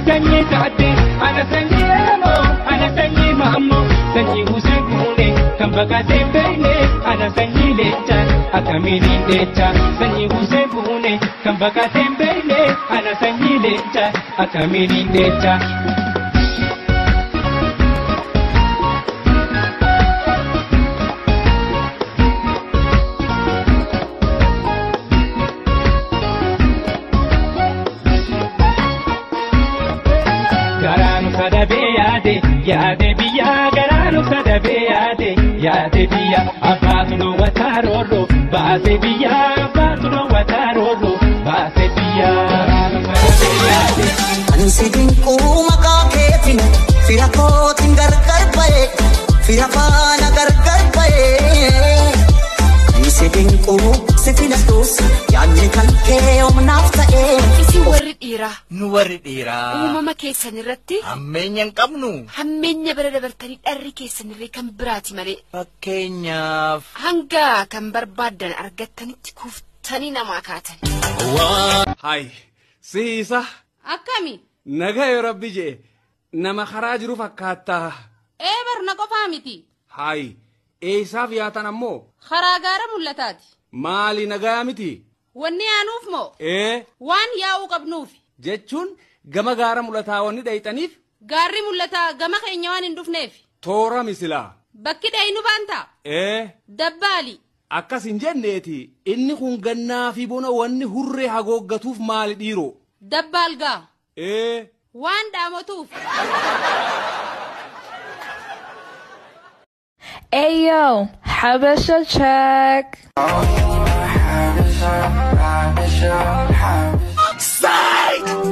سني تعدي أنا سني أمو أنا سني مامو سني وسيبوني كم بقى سيبيني أنا سني ليتا أكملي ليتا سني وسيبوني كم بقى سيبيني أنا سني ليتا أكملي ليتا yaade biya garanu kada beade yaade biya abatuno wataroro baase biya abatuno wataroro baase biya ansidin kuma ka ketin firakotin gargar bae firafana gargar bae ansidin kuma sefinas dos yaanni kan kee omnafta isi warridira nu warridira umama keessanirratti hammeenyan qabnu hammeenya bara dabartanii dharri keessanirree kan biraati malee fakkeenyaaf hanga kan barbaadan argattanitti kuftanii namaa kaatan hay siisa akkami nagaya rabbi jee nama karaa jiru fakkaata barna qofaa miti hay eessaaf yaatan ammoo karaa gaara mul'ataati maali nagaya miti wanni aanuuf moo waan yaa'uu qabnuuf jechuun gama gaara mul'ataa wanni dhayxaniif gaarri mul'ataa gama keenya waan hin dhufneef toora misilaa bakki dhaynu baanta dabbaali akkas hin jenneeti inni kun gannaa fi bona wanni hurree hagooggatuuf maali dhiiroo dabbaal gaa waan dhaamotuuf Ayo, Habesha check. Side!